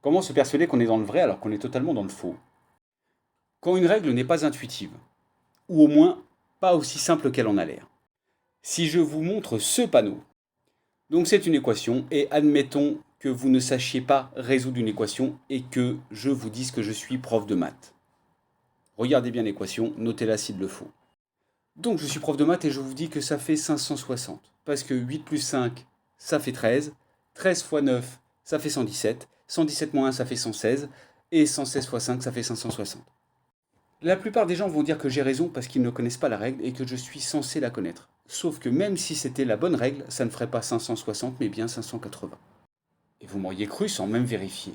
Comment se persuader qu'on est dans le vrai alors qu'on est totalement dans le faux? Quand une règle n'est pas intuitive, ou au moins pas aussi simple qu'elle en a l'air. Si je vous montre ce panneau, donc c'est une équation, et admettons que vous ne sachiez pas résoudre une équation et que je vous dise que je suis prof de maths. Regardez bien l'équation, notez-la s'il le faut. Donc je suis prof de maths et je vous dis que ça fait 560, parce que 8 plus 5, ça fait 13, 13 fois 9, ça fait 117, 117 moins 1, ça fait 116, et 116 fois 5, ça fait 560. La plupart des gens vont dire que j'ai raison parce qu'ils ne connaissent pas la règle et que je suis censé la connaître. Sauf que même si c'était la bonne règle, ça ne ferait pas 560 mais bien 580. Et vous m'auriez cru sans même vérifier.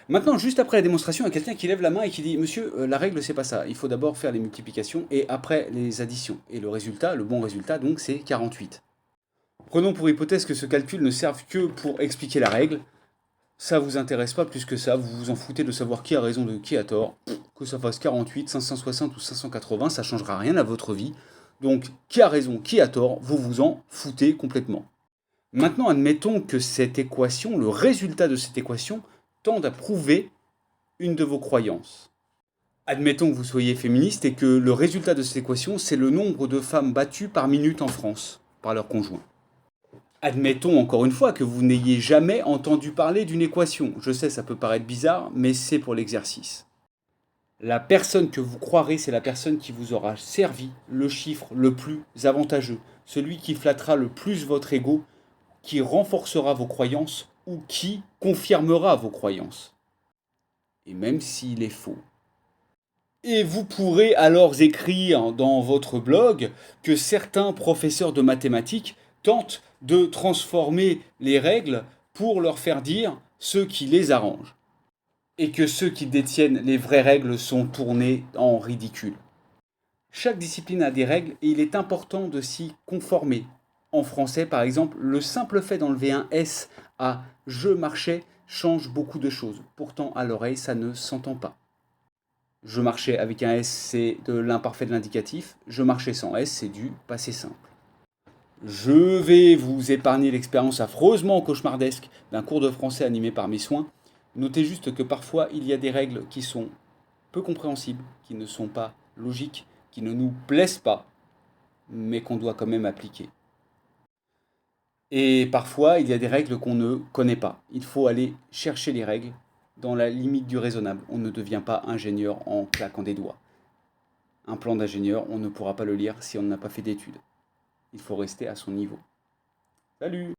Maintenant, juste après la démonstration, il y a quelqu'un qui lève la main et qui dit « Monsieur, la règle c'est pas ça, il faut d'abord faire les multiplications et après les additions. Et le résultat, le bon résultat donc c'est 48. » Prenons pour hypothèse que ce calcul ne serve que pour expliquer la règle. Ça vous intéresse pas plus que ça, vous vous en foutez de savoir qui a raison de qui a tort. Que ça fasse 48, 560 ou 580, ça changera rien à votre vie. Donc, qui a raison, qui a tort, vous vous en foutez complètement. Maintenant, admettons que cette équation, le résultat de cette équation, tende à prouver une de vos croyances. Admettons que vous soyez féministe et que le résultat de cette équation, c'est le nombre de femmes battues par minute en France par leur conjoint. Admettons encore une fois que vous n'ayez jamais entendu parler d'une équation. Je sais, ça peut paraître bizarre, mais c'est pour l'exercice. La personne que vous croirez, c'est la personne qui vous aura servi le chiffre le plus avantageux, celui qui flattera le plus votre ego, qui renforcera vos croyances ou qui confirmera vos croyances. Et même s'il est faux. Et vous pourrez alors écrire dans votre blog que certains professeurs de mathématiques tentent de transformer les règles pour leur faire dire ce qui les arrange. Et que ceux qui détiennent les vraies règles sont tournés en ridicule. Chaque discipline a des règles et il est important de s'y conformer. En français, par exemple, le simple fait d'enlever un S à je marchais change beaucoup de choses. Pourtant, à l'oreille, ça ne s'entend pas. Je marchais avec un S, c'est de l'imparfait de l'indicatif. Je marchais sans S, c'est du passé simple. Je vais vous épargner l'expérience affreusement cauchemardesque d'un cours de français animé par mes soins. Notez juste que parfois il y a des règles qui sont peu compréhensibles, qui ne sont pas logiques, qui ne nous plaisent pas, mais qu'on doit quand même appliquer. Et parfois il y a des règles qu'on ne connaît pas. Il faut aller chercher les règles dans la limite du raisonnable. On ne devient pas ingénieur en claquant des doigts. Un plan d'ingénieur, on ne pourra pas le lire si on n'a pas fait d'études. Il faut rester à son niveau. Salut!